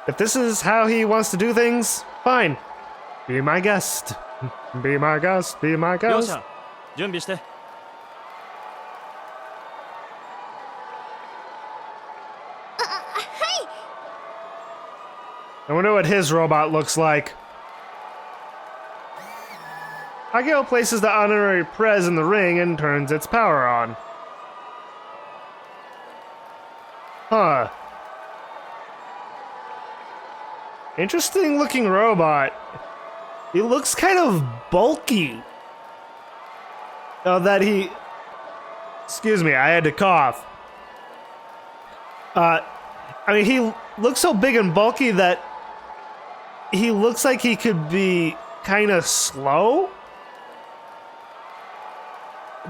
If this is how he wants to do things, fine. Be my guest. Be my guest. Be my 両 guest. 者準備して。 I wonder what his robot looks like. Akio places the honorary Pleaides in the ring and turns its power on. Huh. Interesting looking robot. He looks kind of bulky. Oh, that he... Excuse me, I had to cough. I mean, he looks so big and bulky that he looks like he could be kind of slow.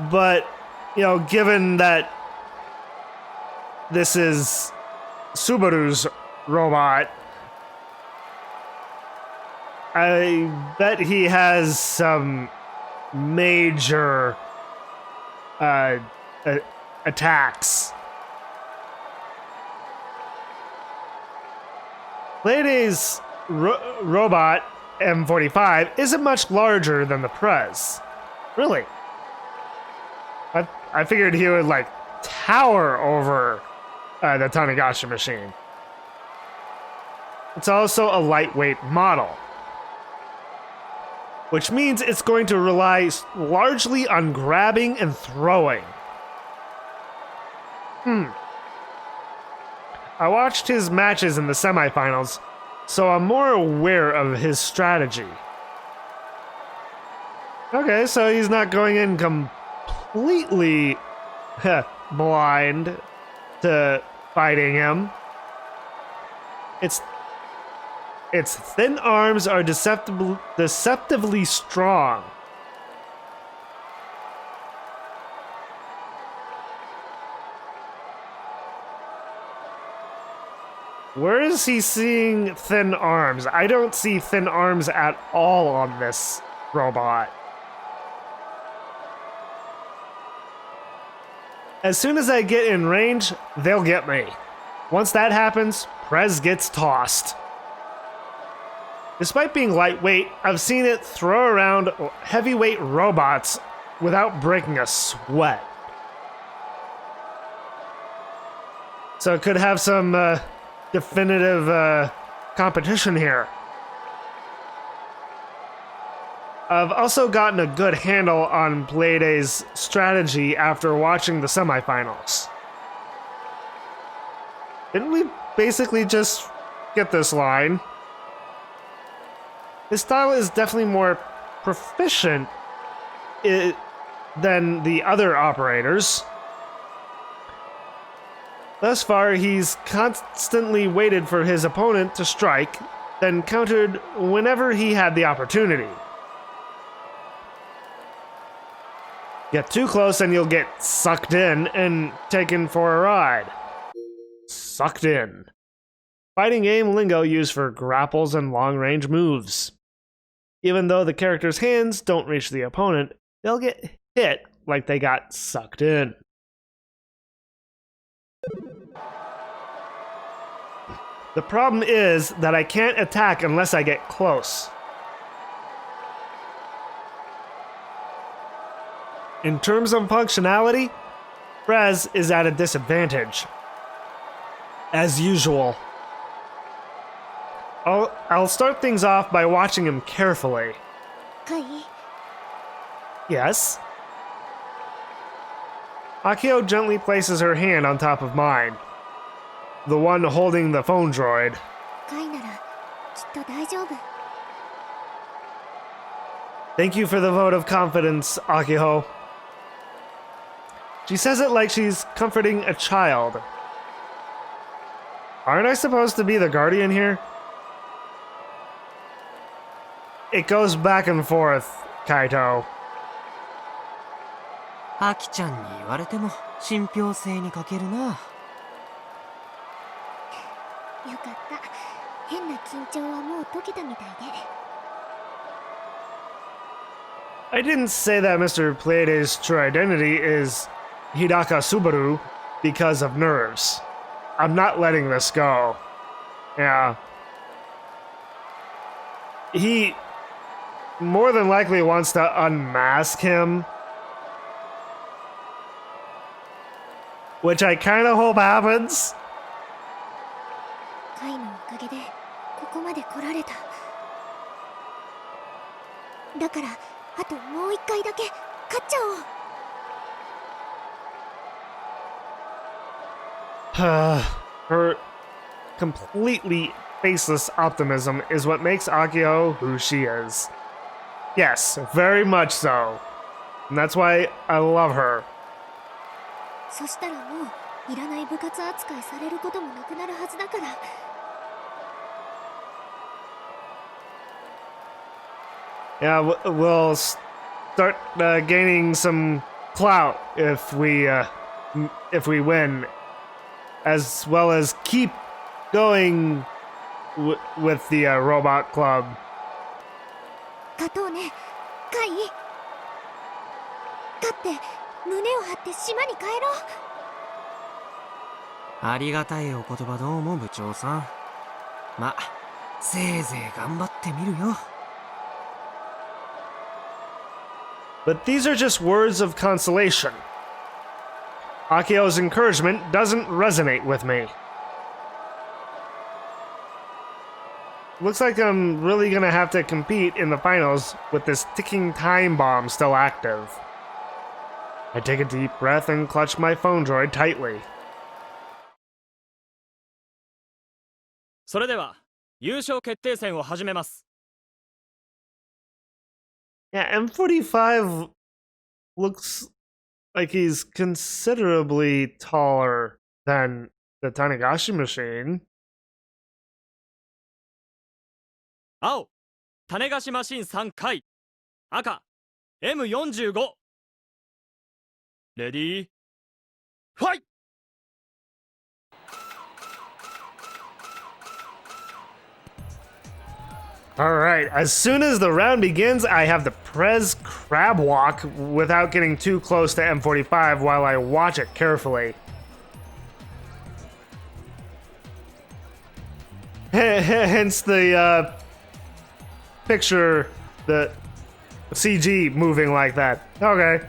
But, you know, given that this is Subaru's robot, I bet he has some major attacks. Pleaides' robot M45 isn't much larger than the Pleaides. Really? I figured he would like tower over the Tanegashima machine. It's also a lightweight model, which means it's going to rely largely on grabbing and throwing. I watched his matches in the semifinals, so I'm more aware of his strategy. Okay, so he's not going in completely blind to fighting him. Its thin arms are deceptively strong. Where is he seeing thin arms? I don't see thin arms at all on this robot. As soon as I get in range, they'll get me. Once that happens, Pleaides gets tossed. Despite being lightweight, I've seen it throw around heavyweight robots without breaking a sweat. So it could have some definitive competition here. I've also gotten a good handle on Pleaides' strategy after watching the semifinals. Didn't we basically just get this line? His style is definitely more proficient than the other operators. Thus far, he's constantly waited for his opponent to strike, then countered whenever he had the opportunity. Get too close and you'll get sucked in and taken for a ride. Sucked in. Fighting game lingo used for grapples and long-range moves. Even though the character's hands don't reach the opponent, they'll get hit like they got sucked in. The problem is that I can't attack unless I get close. In terms of functionality, Pleaides is at a disadvantage. As usual. I'll start things off by watching him carefully. Hi. Yes? Akio gently places her hand on top of mine. The one holding the phone droid. カイならきっと大丈夫。 Thank you for the vote of confidence, Akio. She says it like she's comforting a child. Aren't I supposed to be the guardian here? It goes back and forth, Kaito. アキちゃんに言われても信憑性に欠けるな。よかった。変な緊張はもう解けたみたいで。 I didn't say that Mr. Pleaides' true identity is Hidaka Subaru because of nerves. I'm not letting this go. Yeah, he more than likely wants to unmask him, which I kind of hope happens. カイのおかげでここまで来られた。だからあともう一回だけ勝っちゃおう。Her completely faceless optimism is what makes Akio who she is. Yes, very much so. And that's why I love her. そしたらもういらない部活扱いされることもなくなるはずだから。Yeah, we'll start gaining some clout if we win, as well as keep going with the robot club. 勝とうね、カイ。勝って胸を張って島に帰ろう。ありがたいお言葉どうも部長さん。ま、せいぜい頑張ってみるよ。But these are just words of consolation. Akio's encouragement doesn't resonate with me. Looks like I'm really gonna have to compete in the finals with this ticking time bomb still active. I take a deep breath and clutch my phone droid tightly. それでは優勝決定戦を始めます。Yeah, M45 looks like he's considerably taller than the Tanegashima machine. 青、種子島新3回。赤、M45。レディー、ファイト! Alright, as soon as the round begins, I have the Prez crab walk without getting too close to M45 while I watch it carefully. Hence the picture, the CG moving like that. Okay.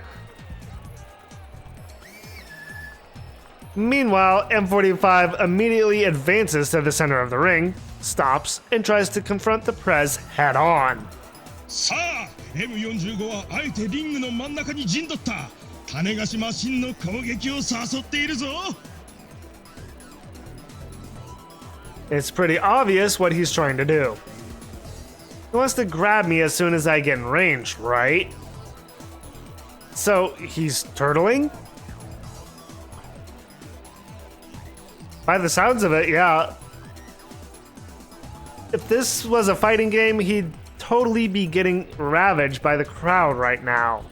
Meanwhile, M45 immediately advances to the center of the ring, stops, and tries to confront the Prez head on. さあ M45 はあえてリングの真ん中に陣取った種子島新の攻撃を誘っているぞ。 It's pretty obvious what he's trying to do. He wants to grab me as soon as I get in range, right? So he's turtling? By the sounds of it, yeah. If this was a fighting game, he'd totally be getting ravaged by the crowd right now.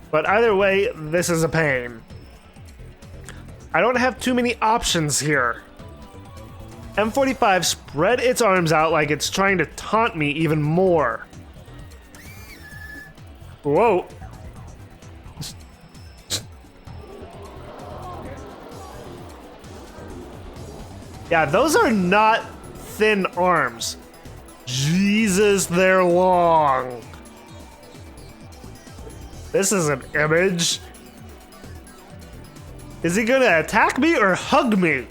But either way, this is a pain. I don't have too many options here. M45 spread its arms out like it's trying to taunt me even more. Whoa. Yeah, those are not thin arms. Jesus, they're long. This is an image. Is he gonna attack me or hug me?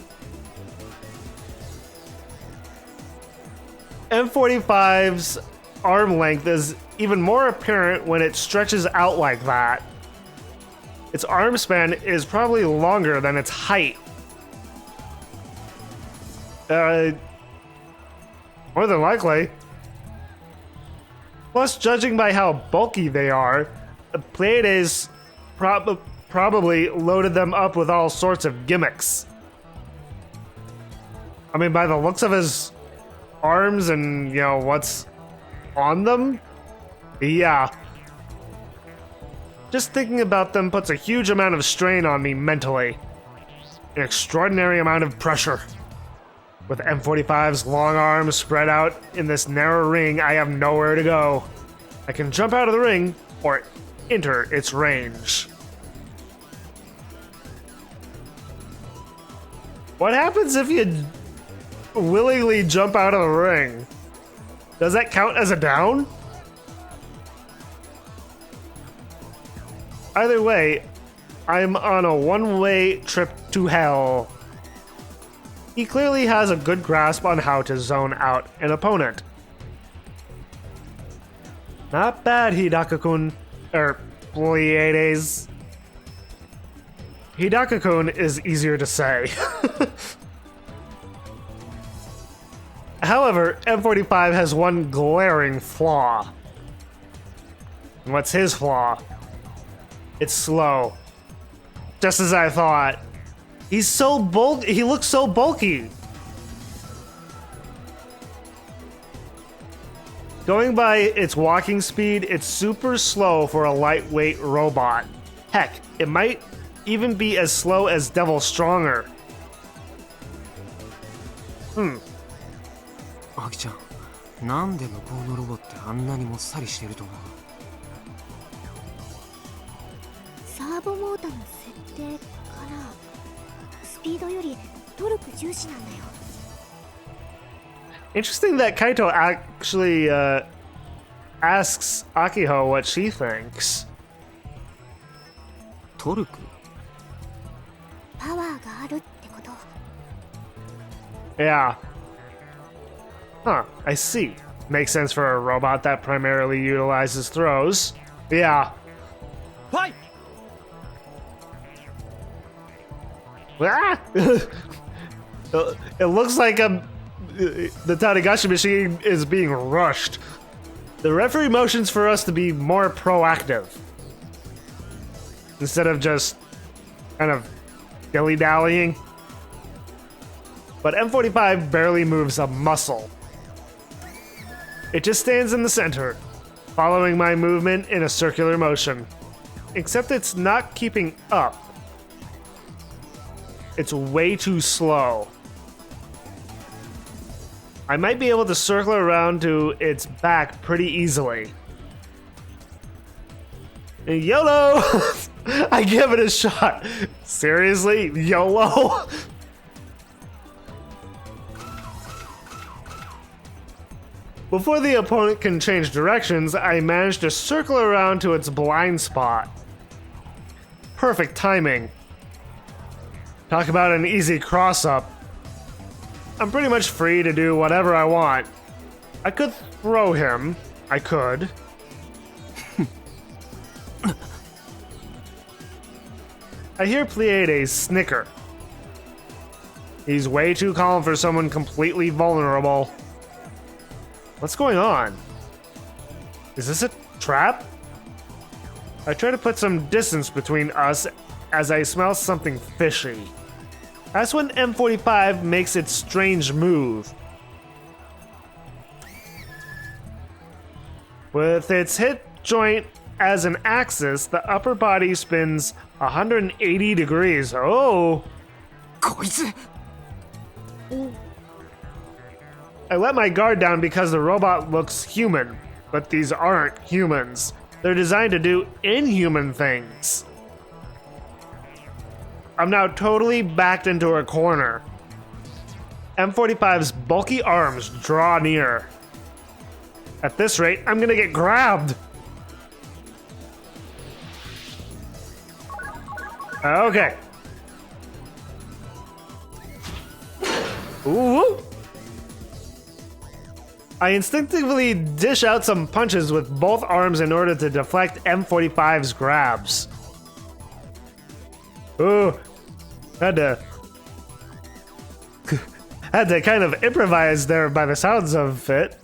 M45's arm length is even more apparent when it stretches out like that. Its arm span is probably longer than its height. More than likely. Plus, judging by how bulky they are, Pleaides probably loaded them up with all sorts of gimmicks. I mean, by the looks of his arms and, you know, what's on them, yeah. Just thinking about them puts a huge amount of strain on me mentally. An extraordinary amount of pressure. With M45's long arms spread out in this narrow ring, I have nowhere to go. I can jump out of the ring or enter its range. What happens if you willingly jump out of the ring. Does that count as a down? Either way, I'm on a one-way trip to hell. He clearly has a good grasp on how to zone out an opponent. Not bad, Hidaka-kun. Pleaides. Hidaka-kun is easier to say. However, M45 has one glaring flaw. And what's his flaw? It's slow. Just as I thought. He's so bulky. He looks so bulky. Going by its walking speed, it's super slow for a lightweight robot. Heck, it might even be as slow as Devil Stronger. アキちゃん、なんで向こうのロボってあんなにもっさりしてると思う？サーボモーターの設定かな。スピードよりトルク重視なんだよ。Interesting that Kaito actually asks Akiho what she thinks. トルク？パワーがあるってこと。 Yeah. Huh, I see. Makes sense for a robot that primarily utilizes throws. Yeah. ファイ Ah! It looks like the Tanegashima machine is being rushed. The referee motions for us to be more proactive. Instead of just kind of dilly-dallying. But M45 barely moves a muscle. It just stands in the center, following my movement in a circular motion. Except it's not keeping up. It's way too slow. I might be able to circle around to its back pretty easily. YOLO! I give it a shot. Seriously? YOLO? Before the opponent can change directions, I manage to circle around to its blind spot. Perfect timing. Talk about an easy cross-up. I'm pretty much free to do whatever I want. I could throw him. I could. I hear Pleaides snicker. He's way too calm for someone completely vulnerable. What's going on? Is this a trap? I try to put some distance between us as I smell something fishy. That's when M45 makes its strange move. With its hip joint as an axis, the upper body spins 180 degrees. Oh! こいつ！ I let my guard down because the robot looks human, but these aren't humans. They're designed to do inhuman things. I'm now totally backed into a corner. M45's bulky arms draw near. At this rate, I'm gonna get grabbed. Okay. Ooh. I instinctively dish out some punches with both arms in order to deflect M45's grabs. Ooh. Had to kind of improvise there by the sounds of it.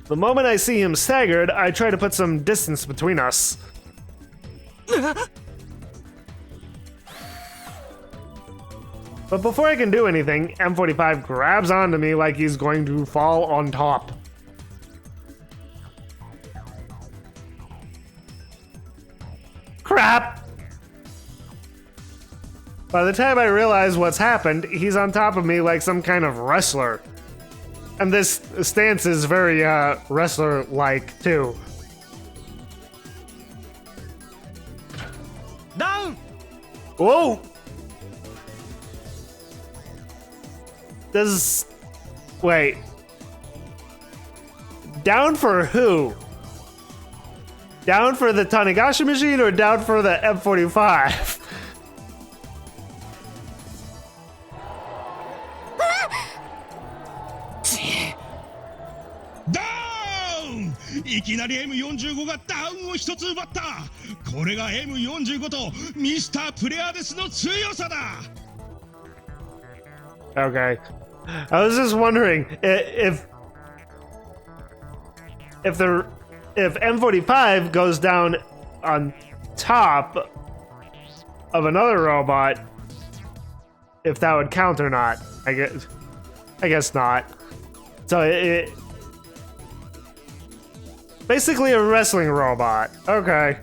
The moment I see him staggered, I try to put some distance between us. But before I can do anything, M45 grabs onto me like he's going to fall on top. Crap! By the time I realize what's happened, he's on top of me like some kind of wrestler. And this stance is very, wrestler-like, too. Down! Whoa! Does... Wait. Down for who? Down for the Tanegashima machine or down for the M45?ダウン！いきなり M45 がダウンを一つ奪った。これが M45 とミスタープレアデスの強さだ。 Okay. I was just wondering if M45 goes down on top of another robot, if that would count or not. I guess not. So it basically a wrestling robot. Okay.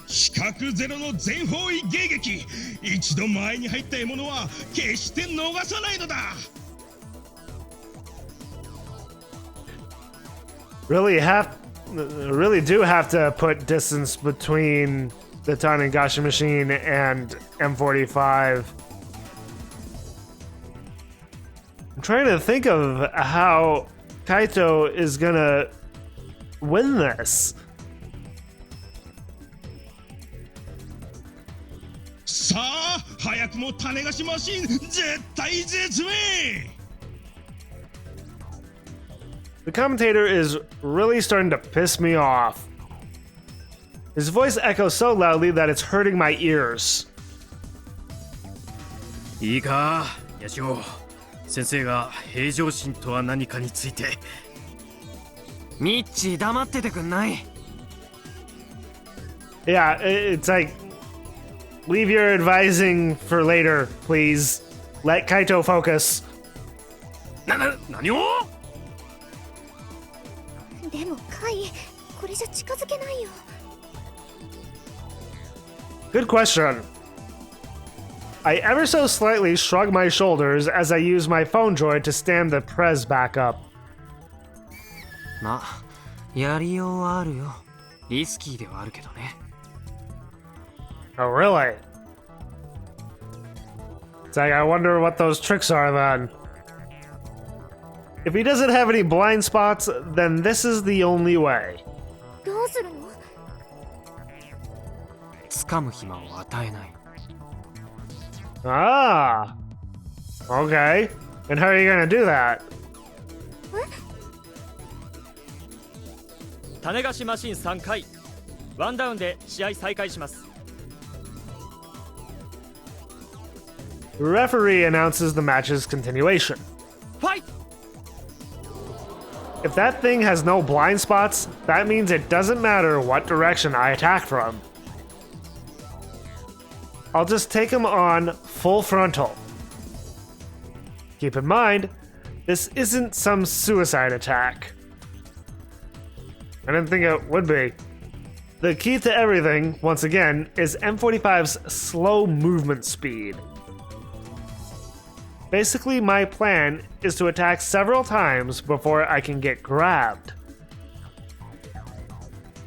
視覚ゼロの全方位迎撃。一度前に入った獲物は決して逃さないのだ。 Really do have to put distance between the Tanegashima machine and M45. I'm trying to think of how Kaito is gonna win this. さあ、早くも種子島マシン絶対絶命。 The commentator is really starting to piss me off. His voice echoes so loudly that it's hurting my ears. いいか、ヤシオ。先生が平常心とは何かについて。ミッチー黙っててくんない？ Yeah, it's like, leave your advising for later, please. Let Kaito focus. 何を？でもカイ、これじゃ近づけないよ。 Good question. I ever so slightly shrug my shoulders as I use my phone droid to stand the Pleaides back up. まあ、やりようはあるよ。リスキーではあるけどね。 Oh, really? It's like, I wonder what those tricks are then. If he doesn't have any blind spots, then this is the only way. どうするの？掴む暇を与えない。 Ah. Okay. And how are you gonna do that? 種子島マシン3回ワンダウンで試合再開します。 The referee announces the match's continuation. ファイト！ If that thing has no blind spots, that means it doesn't matter what direction I attack from. I'll just take him on full frontal. Keep in mind, this isn't some suicide attack. I didn't think it would be. The key to everything, once again, is M45's slow movement speed. Basically, my plan is to attack several times before I can get grabbed.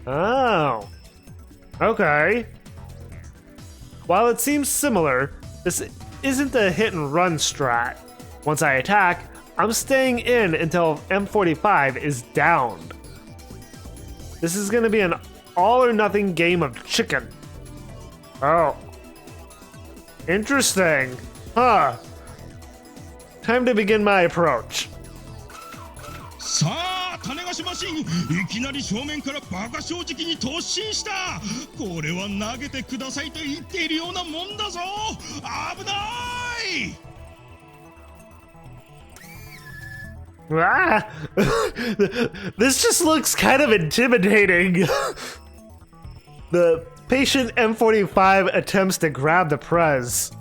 Oh. Okay. While it seems similar, this isn't a hit and run strat. Once I attack, I'm staying in until M45 is downed. This is gonna be an all or nothing game of chicken. Oh. Interesting. Huh. Time to begin my approach. さあ、種子島マシン、いきなり正面からバカ正直に突進した。これは投げてくださいと言っているようなもんだぞ。危ない。 Ah! This just looks kind of intimidating. The patient M45 attempts to grab the Pleaides.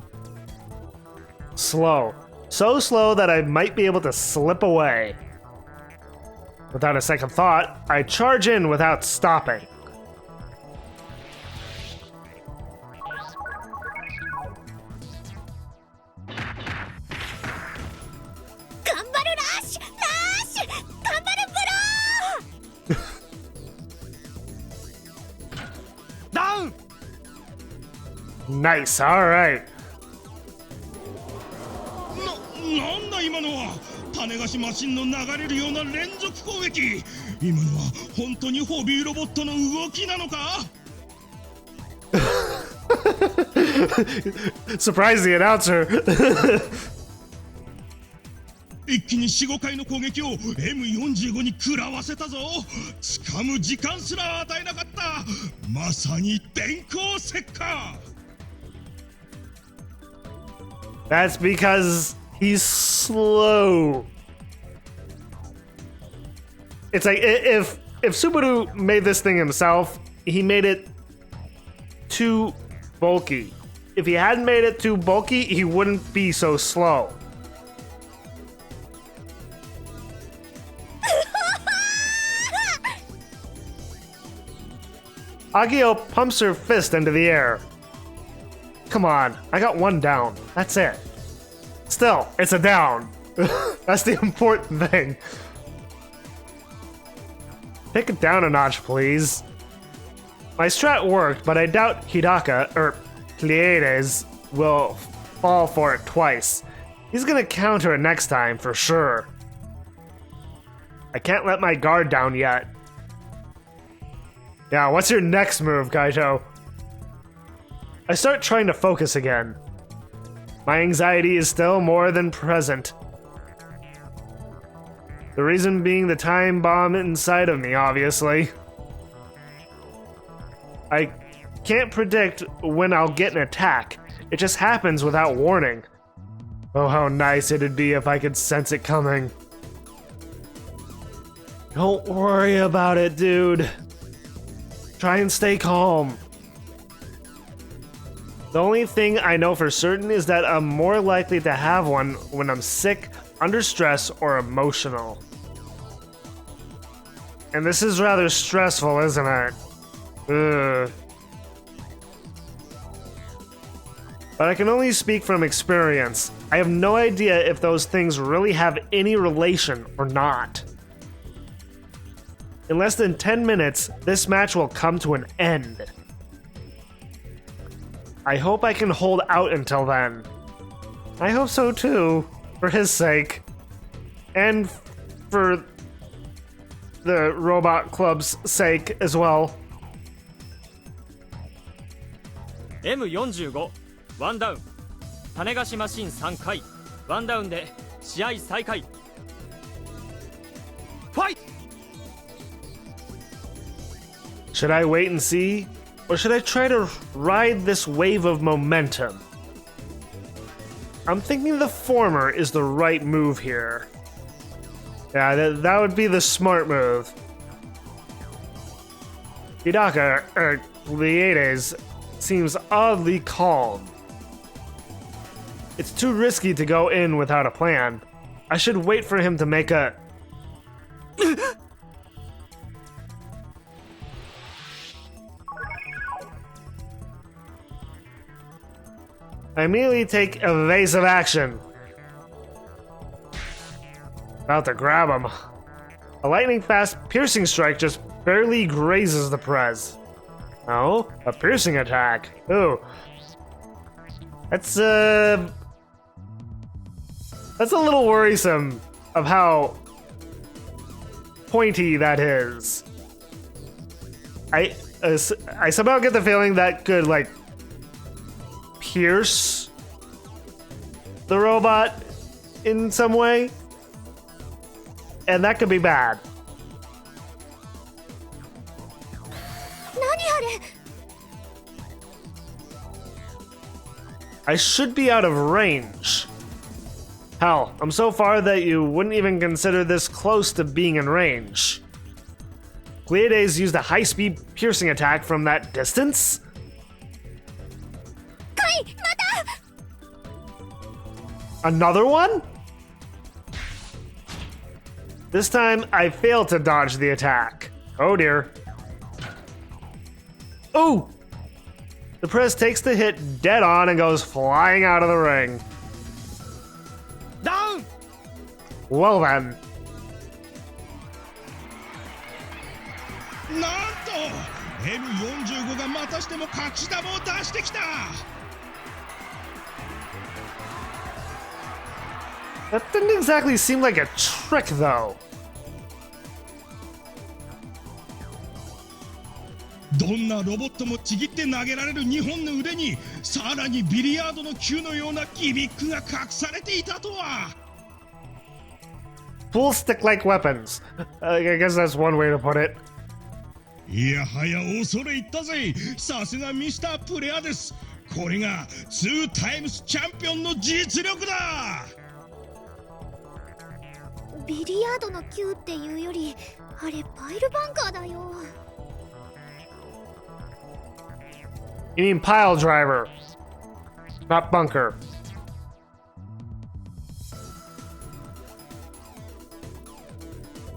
Slow. So slow that I might be able to slip away. Without a second thought, I charge in without stopping. Down! Nice, alright. なんだ今のは。種子マシンの流れるような連続攻撃。今のは本当にホビーロボットの動きなのか。Surprise the announcer. 一気に 4,5 回の攻撃を M45 に食らわせたぞ。掴む時間すら与えなかった。まさに電光石火。 That's because he's slow. It's like if Subaru made this thing himself, he made it too bulky. If he hadn't made it too bulky, he wouldn't be so slow. Agio pumps her fist into the air. Come on, I got one down. That's it. Still, it's a down. That's the important thing. Take it down a notch, please. My strat worked, but I doubt Hidaka, or Pleaides, will fall for it twice. He's gonna counter it next time, for sure. I can't let my guard down yet. Yeah, what's your next move, Kaito? I start trying to focus again. My anxiety is still more than present. The reason being the time bomb inside of me, obviously. I can't predict when I'll get an attack. It just happens without warning. Oh, how nice it'd be if I could sense it coming. Don't worry about it, dude. Try and stay calm. The only thing I know for certain is that I'm more likely to have one when I'm sick, under stress, or emotional. And this is rather stressful, isn't it? Ugh. But I can only speak from experience. I have no idea if those things really have any relation or not. In less than 10 minutes, this match will come to an end. I hope I can hold out until then. I hope so too, for his sake. And for the Robot Club's sake as well. M45 ワンダウン種子島シン3回ワンダウンで試合再開ファイト Should I wait and see? Or should I try to ride this wave of momentum? I'm thinking the former is the right move here. Yeah, that would be the smart move. Hidaka, Pleaides, seems oddly calm. It's too risky to go in without a plan. I should wait for him to make a... I immediately take evasive action. About to grab him. A lightning-fast piercing strike just barely grazes the Pleaides. Oh, a piercing attack. Ooh. That's a little worrisome of how pointy that is. I somehow get the feeling that could, like, pierce the robot in some way. And that could be bad. I should be out of range. Hell, I'm so far that you wouldn't even consider this close to being in range. Pleaides used a high-speed piercing attack from that distance? Another one? This time, I failed to dodge the attack. Oh dear. Ooh! The Pleaides takes the hit dead on and goes flying out of the ring. Down! Well then. なんと M45 がまたしても隠し玉を出してきた。That didn't exactly seem like a trick, though. どんなロボットもちぎって投げられる2本の腕にさらにビリヤードの球のようなギミックが隠されていたとは。 Full stick-like weapons. I guess that's one way to put it. いやはや恐れ入ったぜ。さすがミスタープレアです。これが2タイムスチャンピオンの実力だ。ビリヤードの球っていうよりあれパイルバンカーだよ。 You mean pile driver, not bunker.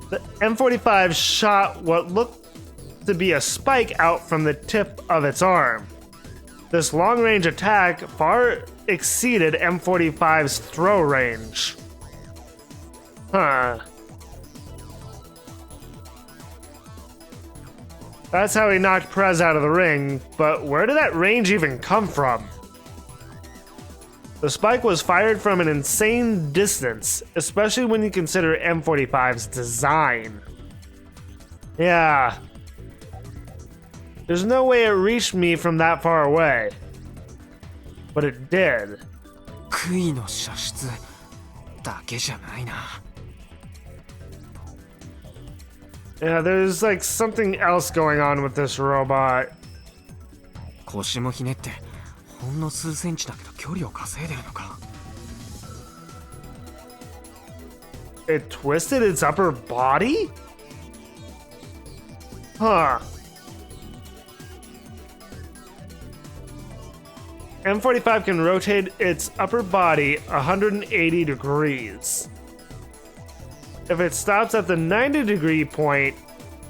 The M45 shot what looked to be a spike out from the tip of its arm. This long-range attack far exceeded M45's throw range. Huh. That's how he knocked Prez out of the ring, but where did that range even come from? The spike was fired from an insane distance, especially when you consider M45's design. Yeah. There's no way it reached me from that far away. But it did. 杭の射出だけじゃないな。 Yeah, there's like something else going on with this robot. 腰もひねってほんの数センチだけど距離を稼いでるのか。 It twisted its upper body? Huh. M45 can rotate its upper body 180 degrees. If it stops at the 90-degree point,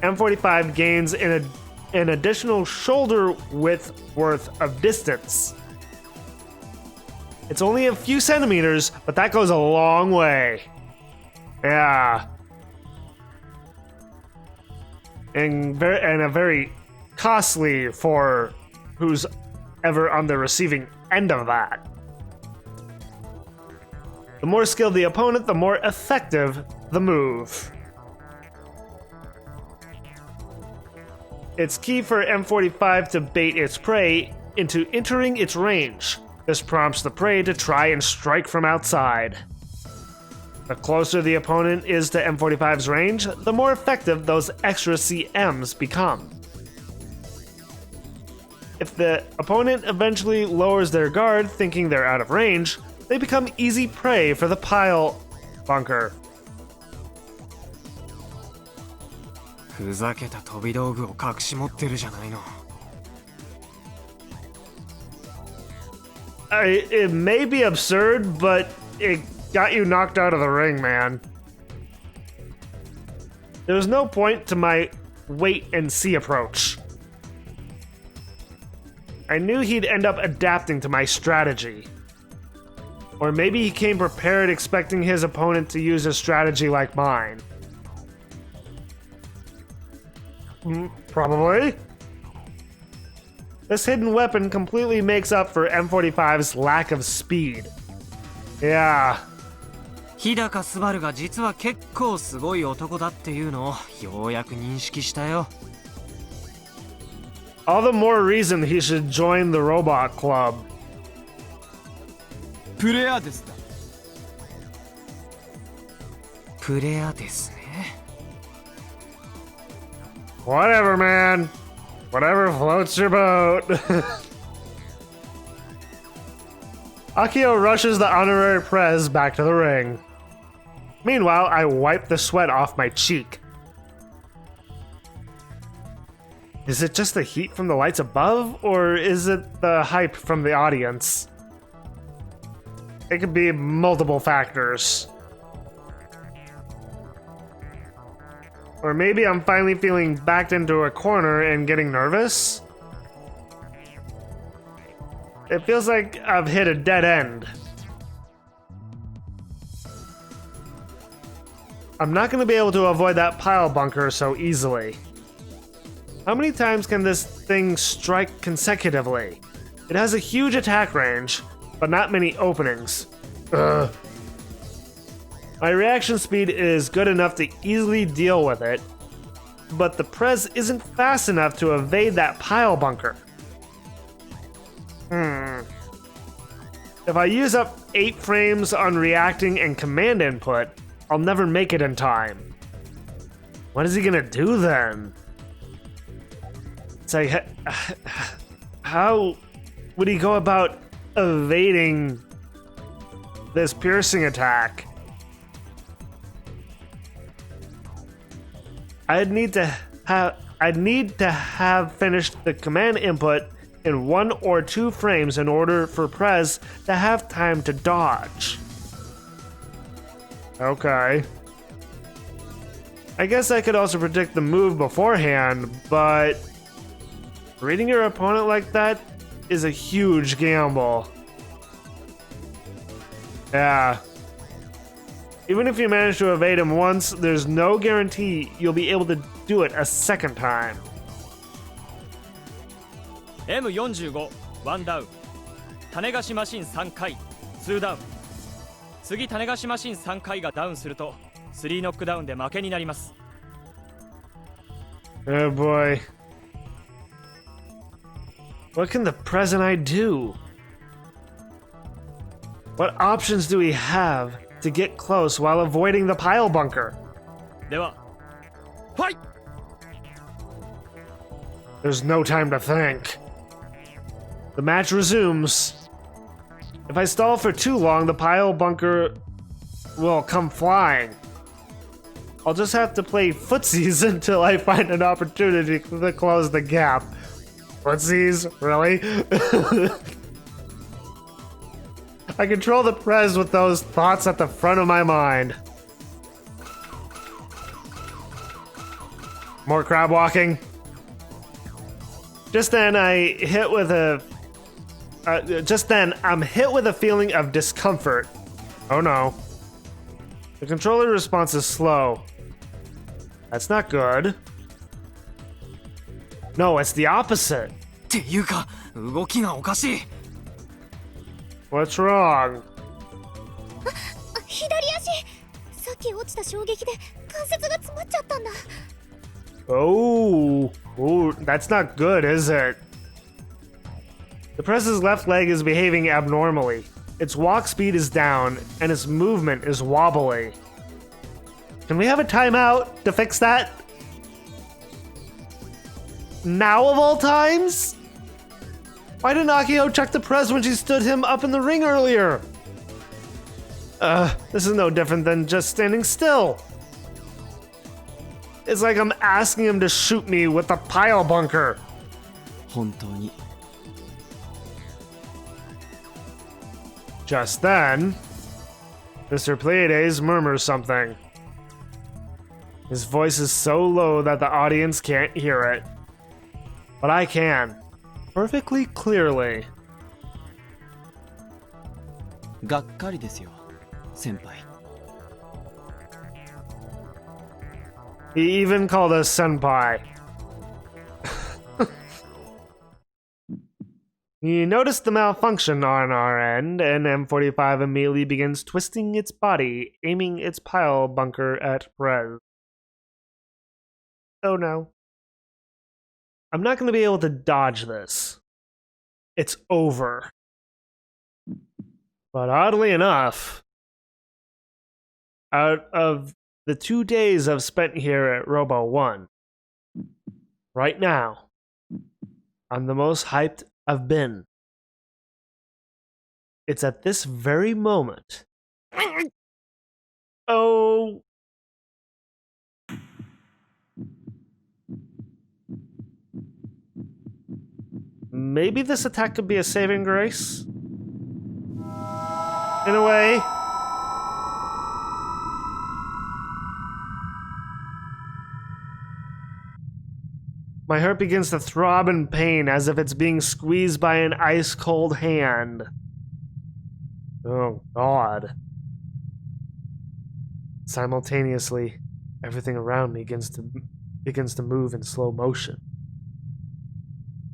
M45 gains an additional shoulder width worth of distance. It's only a few centimeters, but that goes a long way. Yeah. And very costly for who's ever on the receiving end of that. The more skilled the opponent, the more effective the move. It's key for M45 to bait its prey into entering its range. This prompts the prey to try and strike from outside. The closer the opponent is to M45's range, the more effective those extra CMs become. If the opponent eventually lowers their guard thinking they're out of range, they become easy prey for the pile bunker. ふざけた飛び道具を隠し持ってるじゃないの。 It may be absurd, but it got you knocked out of the ring, man. There's no point to my wait and see approach. I knew he'd end up adapting to my strategy. Or maybe he came prepared expecting his opponent to use a strategy like mine. Probably. This hidden weapon completely makes up for M45's lack of speed. Yeah. 日高昴が実は結構すごい男だっていうのをようやく認識したよ。 All the more reason he should join the robot club. プレアですだ。プレアですね。 Whatever, man. Whatever floats your boat. Akio rushes the honorary Prez back to the ring. Meanwhile, I wipe the sweat off my cheek. Is it just the heat from the lights above, or is it the hype from the audience? It could be multiple factors. Or maybe I'm finally feeling backed into a corner and getting nervous. It feels like I've hit a dead end. I'm not going to be able to avoid that pile bunker so easily. How many times can this thing strike consecutively? It has a huge attack range, but not many openings. Ugh. My reaction speed is good enough to easily deal with it, but the Prez isn't fast enough to evade that pile bunker. If I use up 8 frames on reacting and command input, I'll never make it in time. What is he gonna do then? It's like, how would he go about evading this piercing attack? I'd need to have finished the command input in 1 or 2 frames in order for Prez to have time to dodge. Okay. I guess I could also predict the move beforehand, but reading your opponent like that is a huge gamble. Yeah. Even if you manage to evade him once, there's no guarantee you'll be able to do it a second time. M45 1ダウン種子島シン3回2ダウン次種子島シン3回がダウンすると3ノックダウンで負けになります。 Oh boy. What can the Prez and I do? What options do we have to get close while avoiding the pile bunker? ではファイ！ There's no time to think. The match resumes. If I stall for too long, the pile bunker will come flying. I'll just have to play footsies until I find an opportunity to close the gap. Footsies? Really? I control the Prez with those thoughts at the front of my mind. More crab walking. Just then I'm hit with a feeling of discomfort. Oh no. The controller response is slow. That's not good. No, it's the opposite. っていうか動きがおかしい。 What's wrong? 左足さっき落ちた衝撃で関節が詰まっちゃったんだ。 Oh, that's not good, is it? The Prez's left leg is behaving abnormally. Its walk speed is down, and its movement is wobbly. Can we have a timeout to fix that? Now of all times? Why didn't Akio check the Prez when she stood him up in the ring earlier? This is no different than just standing still. It's like I'm asking him to shoot me with a pile bunker. 本当に Just then, Mr. Pleaides murmurs something. His voice is so low that the audience can't hear it. But I can, perfectly clearly. がっかりですよ、先輩。 He even called us senpai. He noticed the malfunction on our end, and M45 immediately begins twisting its body, aiming its pile bunker at Prez. Oh no. I'm not going to be able to dodge this. It's over. But oddly enough, out of the 2 days I've spent here at ROBO-ONE, right now, I'm the most hyped I've been. It's at this very moment. Oh. Maybe this attack could be a saving grace? In a way. My heart begins to throb in pain as if it's being squeezed by an ice-cold hand. Oh, God. Simultaneously, everything around me begins to move in slow motion.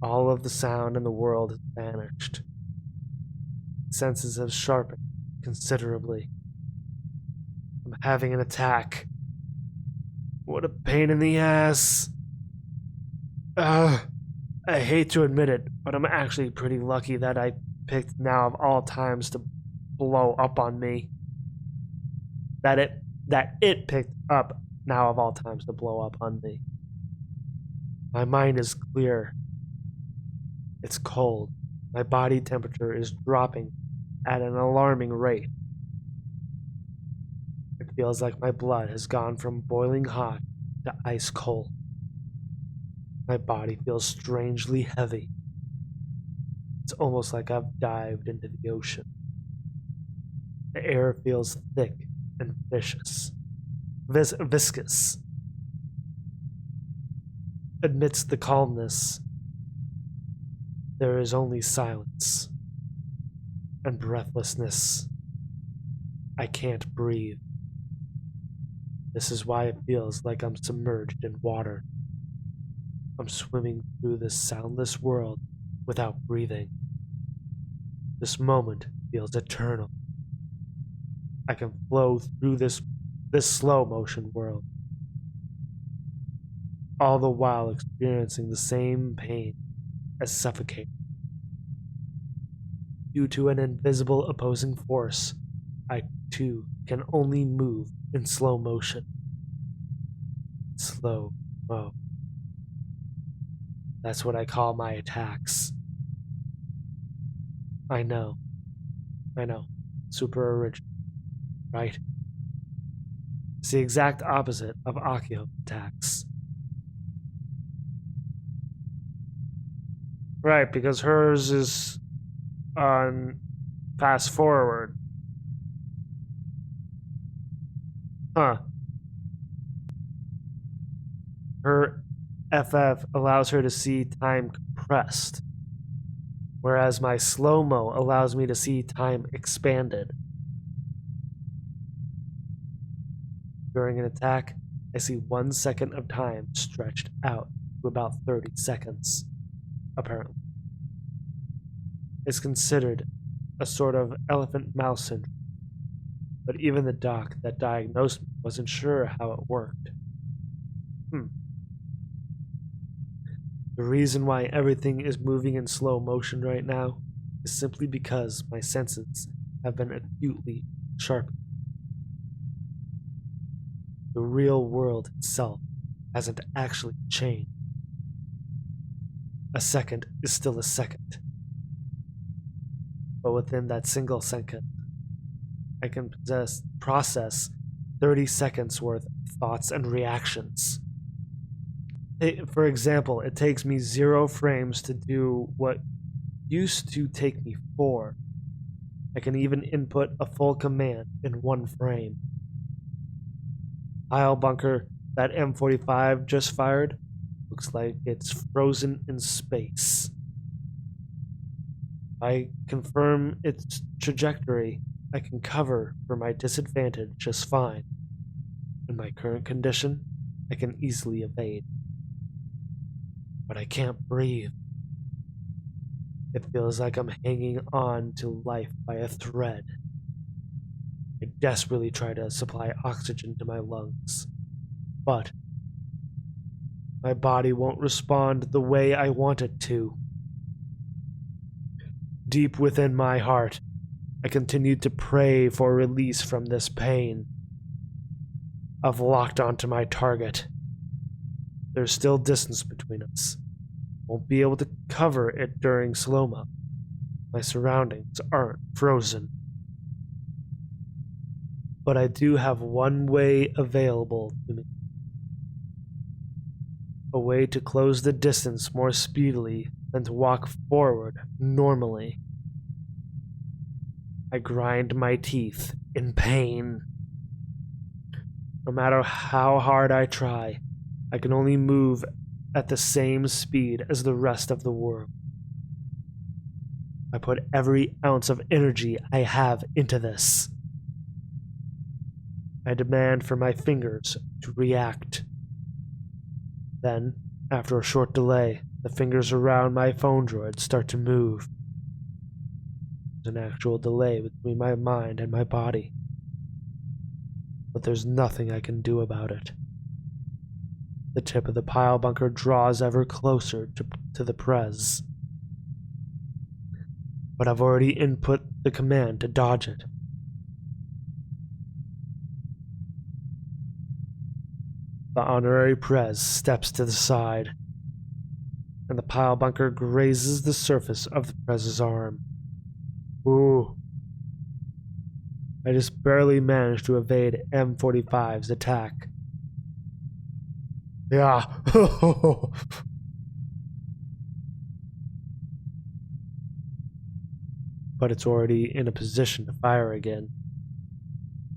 All of the sound in the world has vanished. Senses have sharpened considerably. I'm having an attack. What a pain in the ass. I hate to admit it, but I'm actually pretty lucky that I picked now of all times to blow up on me. That it picked up now of all times to blow up on me. My mind is clear. It's cold. My body temperature is dropping at an alarming rate. It feels like my blood has gone from boiling hot to ice cold. My body feels strangely heavy. It's almost like I've dived into the ocean. The air feels thick and viscous. Amidst the calmness, there is only silence and breathlessness. I can't breathe. This is why it feels like I'm submerged in water. I'm swimming through this soundless world without breathing. This moment feels eternal. I can flow through this slow motion world, all the while experiencing the same pain as suffocating. Due to an invisible opposing force, I too can only move in slow motion. Slow-mo. That's what I call my attacks. I know. Super original, right? It's the exact opposite of Akio attacks. Right, because hers is on fast forward. Huh. Her FF allows her to see time compressed, whereas my slow-mo allows me to see time expanded. During an attack, I see 1 second of time stretched out to about 30 seconds, apparently. It's considered a sort of elephant-mouse syndrome, but even the doc that diagnosed me wasn't sure how it worked. The reason why everything is moving in slow motion right now is simply because my senses have been acutely sharpened. The real world itself hasn't actually changed. A second is still a second. But within that single second, I can process 30 seconds worth of thoughts and reactions. For example, it takes me 0 frames to do what used to take me 4. I can even input a full command in 1 frame. Pile bunker, that M45 just fired, looks like it's frozen in space. If I confirm its trajectory, I can cover for my disadvantage just fine. In my current condition, I can easily evade. But I can't breathe. It feels like I'm hanging on to life by a thread. I desperately try to supply oxygen to my lungs, but my body won't respond the way I want it to. Deep within my heart, I continue to pray for release from this pain. I've locked onto my target. There's still distance between us. Won't be able to cover it during slow-mo. My surroundings aren't frozen. But I do have one way available to me. A way to close the distance more speedily than to walk forward normally. I grind my teeth in pain. No matter how hard I try, I can only move at the same speed as the rest of the world. I put every ounce of energy I have into this. I demand for my fingers to react. Then, after a short delay, the fingers around my phone droid start to move. There's an actual delay between my mind and my body. but there's nothing I can do about it. The tip of the pile bunker draws ever closer to the Pleaides. But I've already input the command to dodge it. The honorary Pleaides steps to the side, and the pile bunker grazes the surface of the Pleaides' arm. Ooh. I just barely managed to evade M45's attack. Yeah. But it's already in a position to fire again.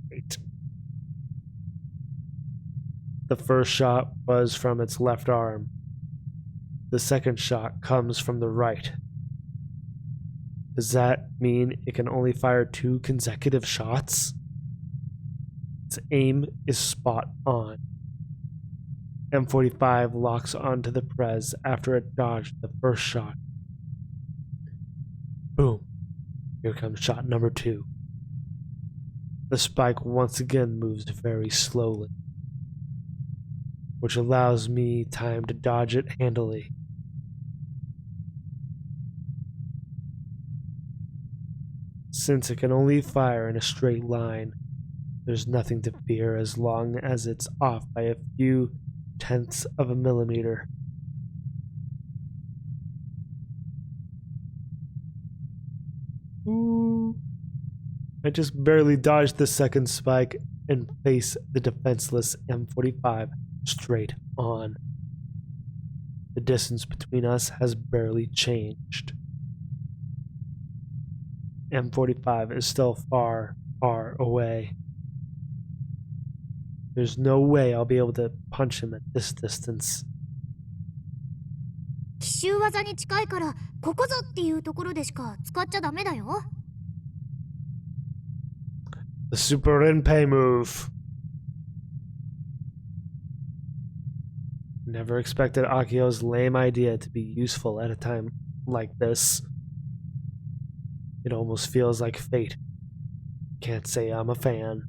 Wait. The first shot was from its left arm. The second shot comes from the right. Does that mean it can only fire 2 consecutive shots? Its aim is spot on. M45 locks onto the Pleaides after it dodged the first shot. Boom. Here comes shot number 2. The spike once again moves very slowly, which allows me time to dodge it handily. Since it can only fire in a straight line, there's nothing to fear as long as it's off by a few tenths of a millimeter. Ooh. I just barely dodged the second spike and face the defenseless M45 straight on. The distance between us has barely changed. M45 is still far, far away. There's no way I'll be able to punch him at this distance. 奇襲技に近いからここぞっていうところでしか使っちゃダメだよ。 The Super Rinpei move. Never expected Akio's lame idea to be useful at a time like this. It almost feels like fate. Can't say I'm a fan.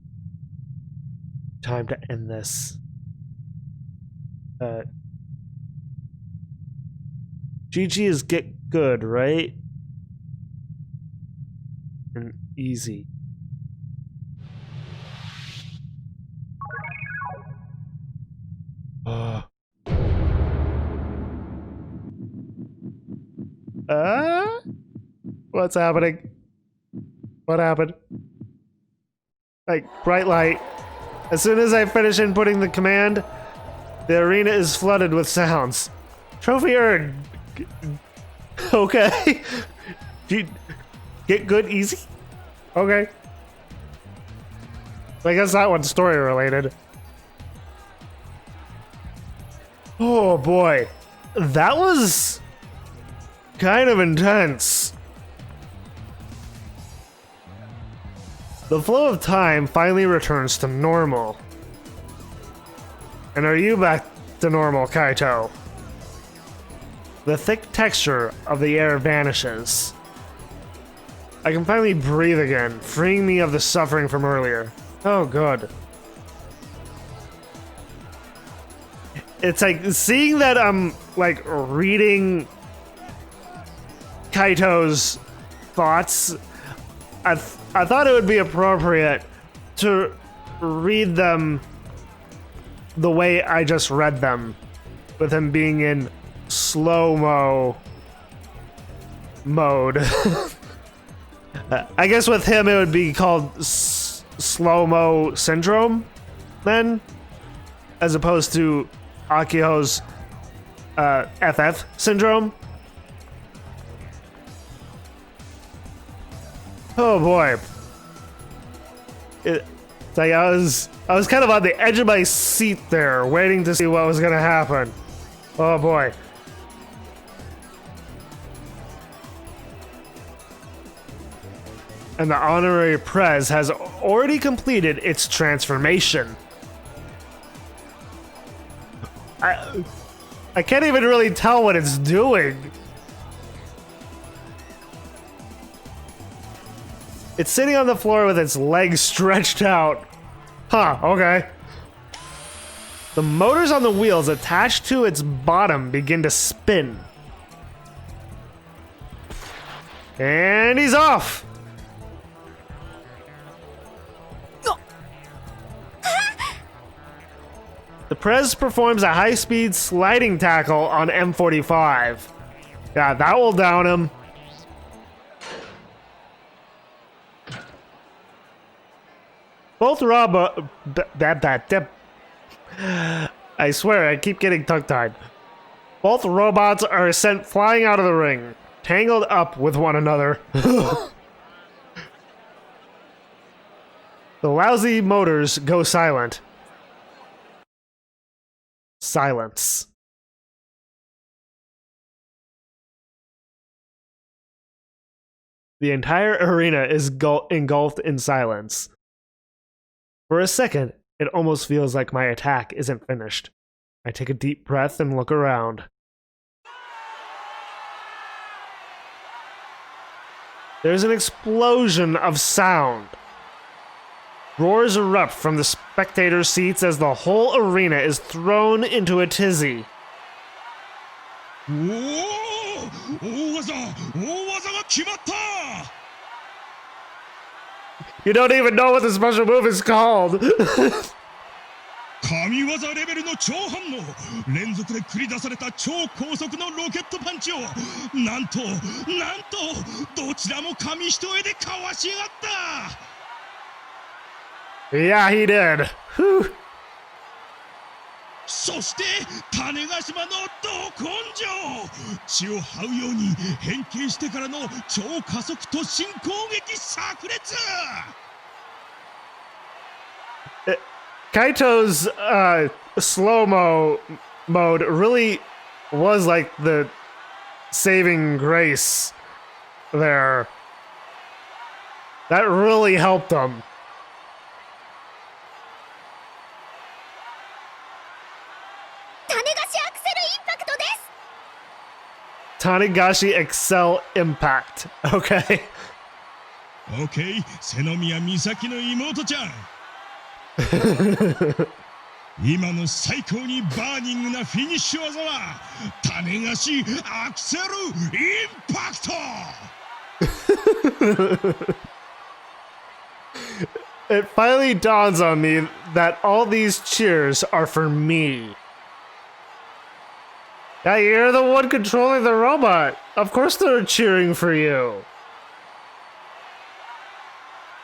Time to end this. GG is get good, right? And easy. What's happening? What happened? Like, bright light. As soon as I finish inputting the command, the arena is flooded with sounds. Trophy earned. Okay. Get good easy? Okay. I guess that one's story related. Oh boy. That was kind of intense. The flow of time finally returns to normal. And are you back to normal, Kaito? The thick texture of the air vanishes. I can finally breathe again, freeing me of the suffering from earlier. Oh, good. It's like seeing that I'm like reading Kaito's thoughts. I thought it would be appropriate to read them the way I just read them, with him being in Slo-Mo mode. I guess with him it would be called Slo-Mo syndrome, then, as opposed to Akio's FF syndrome. Oh boy. It's like I was kind of on the edge of my seat there, waiting to see what was gonna happen. Oh boy. And the honorary Pleaides has already completed its transformation. I can't even really tell what it's doing. It's sitting on the floor with its legs stretched out, Huh, okay. The motors on the wheels attached to its bottom begin to spin. And he's off! The Pleaides performs a high-speed sliding tackle on M45. Yeah, that will down him. Both I swear, I keep getting tongue-tied. Both robots are sent flying out of the ring, tangled up with one another. The lousy motors go silent. Silence. The entire arena is engulfed in silence. For a second, it almost feels like my attack isn't finished. I take a deep breath and look around. There's an explosion of sound. Roars erupt from the spectator seats as the whole arena is thrown into a tizzy. おお、大技が決まった。 You don't even know what the special move is called. 神業レベルの超反応、連続で繰り出された超高速のロケットパンチをなんとどちらも紙一重でかわしやがった。 Yeah, he did. Whew. そして種子島のど根性、血を這うように変形してからの超加速突進攻撃炸裂。 Kaito's Slo-Mo mode really was like the saving grace there. That really helped him. Tanegashi Excel Impact. Okay. OK、瀬宮美咲の妹ちゃん。今の最高にバーニングなフィニッシュ技は種子アクセルインパクト。 It finally dawns on me that all these cheers are for me. Yeah, you're the one controlling the robot. Of course they're cheering for you.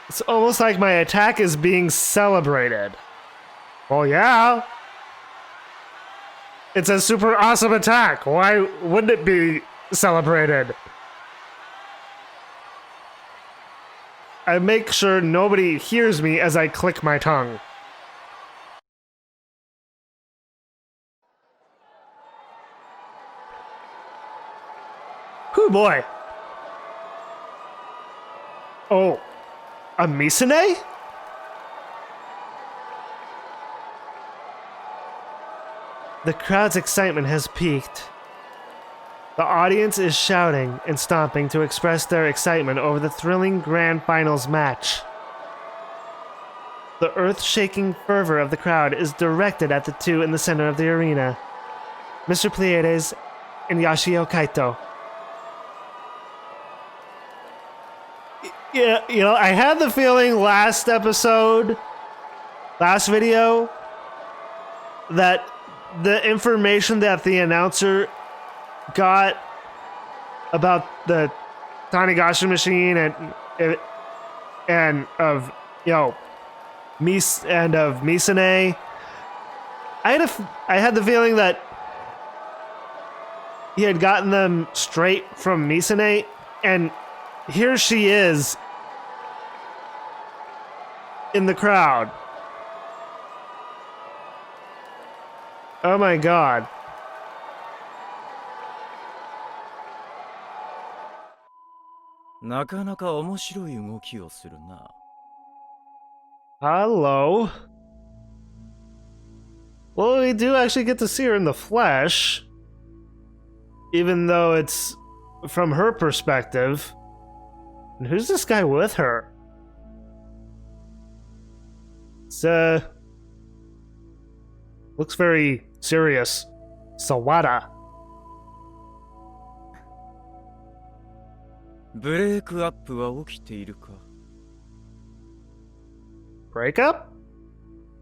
It's almost like my attack is being celebrated. Well, yeah. It's a super awesome attack. Why wouldn't it be celebrated? I make sure nobody hears me as I click my tongue. Whew, boy. Oh, a Misane? The crowd's excitement has peaked. The audience is shouting and stomping to express their excitement over the thrilling grand finals match. The earth-shaking fervor of the crowd is directed at the two in the center of the arena, Mr. Pleaides and Yashio Kaito. Yeah, you know, I had the feeling last video, that the information that the announcer got about the Tanegashima machine and of, you know, Misane, I had the feeling that he had gotten them straight from Misane, and here she is in the crowd. Oh my god. Hello. Well, we do actually get to see her in the flesh, even though it's from her perspective. And who's this guy with her? It's, looks very serious. Sawada. ブレイクアップは起きているか？ Break up?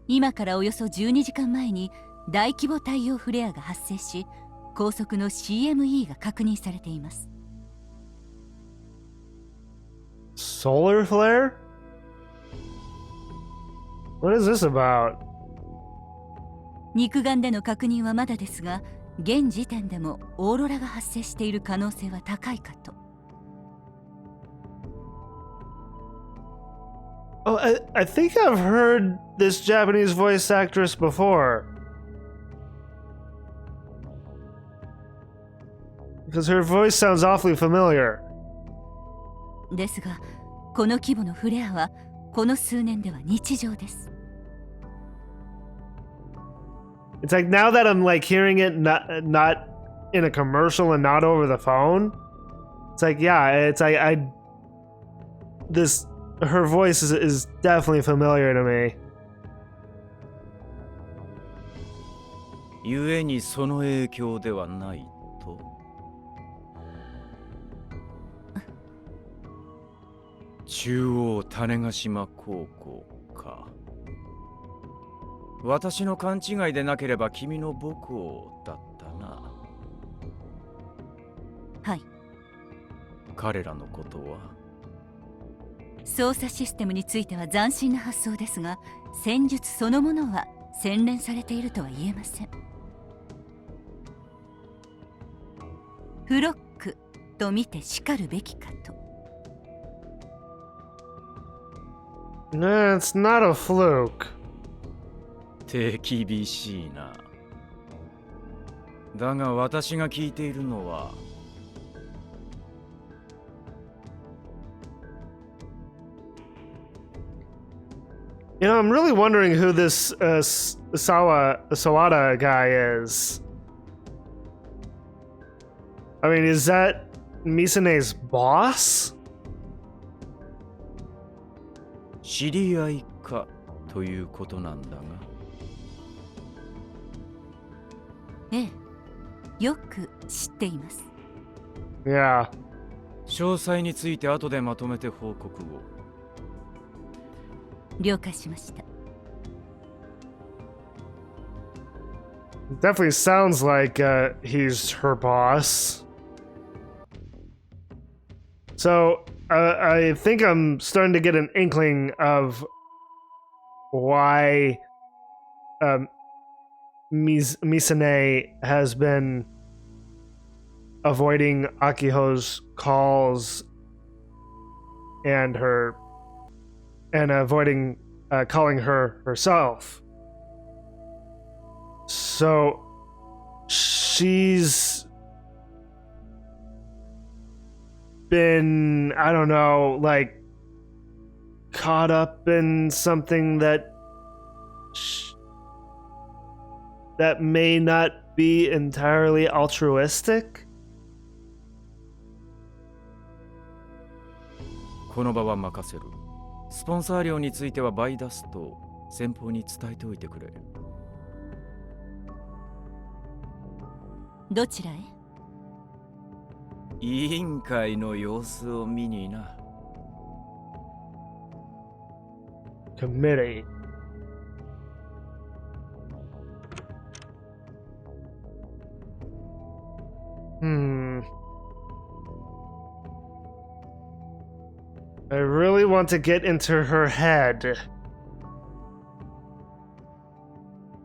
今からおよそ12時間前に大規模太陽フレアが発生し、高速の CME が確認されています。Solar flare? What is this about? 肉眼での確認はまだですが、現時点でもオーロラが発生している可能性は高いかと。Oh, I think I've heard this Japanese voice actress before. Because her voice sounds awfully familiar. ですが、この規模のフレアはこの数年では日常です。It's like now that I'm like hearing it not in a commercial and not over the phone. It's like, yeah, it's like her voice is definitely familiar to me. 故にその影響ではないと。中央種子島高校か。私の勘違いでなければ君の母校だったな。はい。彼らのことは？操作システムについては斬新な発想ですが、戦術そのものは洗練されているとは言えません。フロックと見てしかるべきかと。No, it's not a fluke. 手厳しいな。だが私が聞いているのは、You know, I'm really wondering who this Sawada guy is. I mean, is that Misane's boss? 知り合いかということなんだが。ええ、よく知っています。Yeah. 詳細について後でまとめて報告を。了解しました。Definitely sounds like he's her boss. So I think I'm starting to get an inkling of why Misane has been avoiding Akiho's calls and avoiding calling her herself. So she's been, I don't know, like caught up in something that may not be entirely altruistic. この場は任せる。スポンサー料については倍出すと先方に伝えておいてくれ。どちらへ？委員会の様子を見にな。Committee. I really want to get into her head.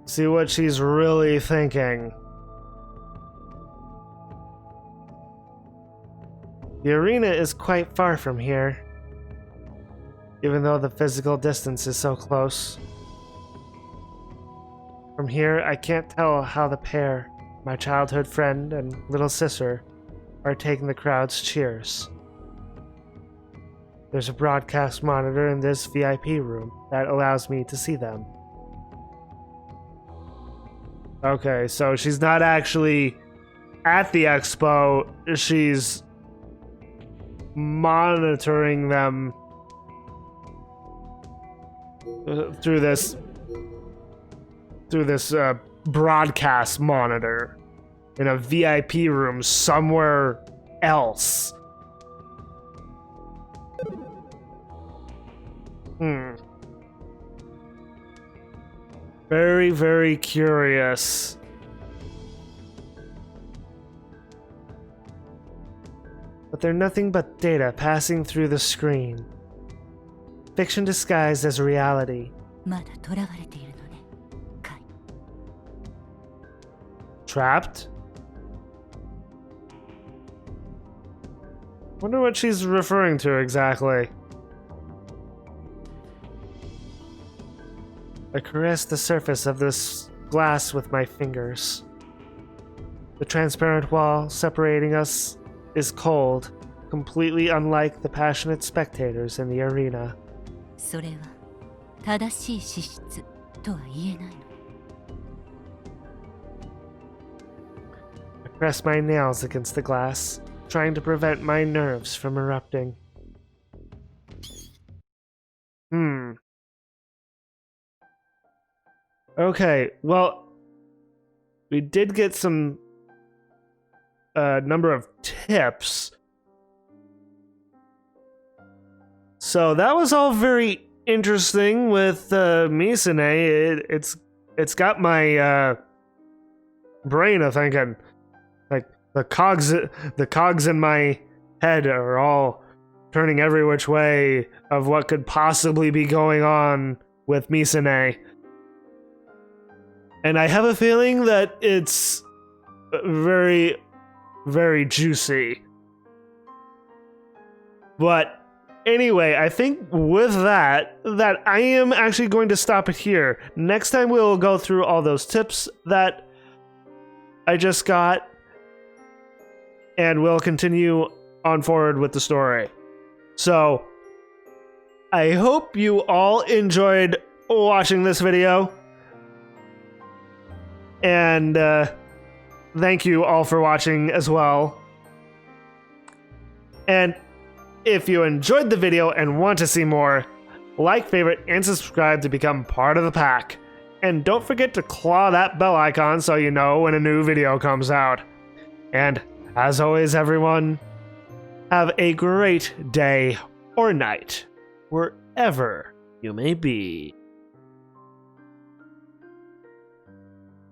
See what she's really thinking. The arena is quite far from here, even though the physical distance is so close. From here, I can't tell how the pair, my childhood friend and little sister, are taking the crowd's cheers. There's a broadcast monitor in this VIP room that allows me to see them. Okay, so she's not actually at the expo, she's monitoring them through this broadcast monitor in a VIP room somewhere else. Very, very curious. But they're nothing but data passing through the screen. Fiction disguised as reality. まだ囚われているのね、カイ。 Trapped? Wonder what she's referring to exactly. I caress the surface of this glass with my fingers. The transparent wall separating us is cold, completely unlike the passionate spectators in the arena. それは正しい資質とは言えないの。 I press my nails against the glass, trying to prevent my nerves from erupting. Okay, well, we did get some number of tips. So that was all very interesting with Misane. It's got my brain a thinking. Like the cogs in my head are all turning every which way of what could possibly be going on with Misane. And I have a feeling that it's very, very juicy. But anyway, I think with that I am actually going to stop it here. Next time we'll go through all those tips that I just got, and we'll continue on forward with the story. So, I hope you all enjoyed watching this video. And thank you all for watching as well. And if you enjoyed the video and want to see more, like, favorite, and subscribe to become part of the pack. And don't forget to claw that bell icon so you know when a new video comes out. And as always, everyone, have a great day or night, wherever you may be.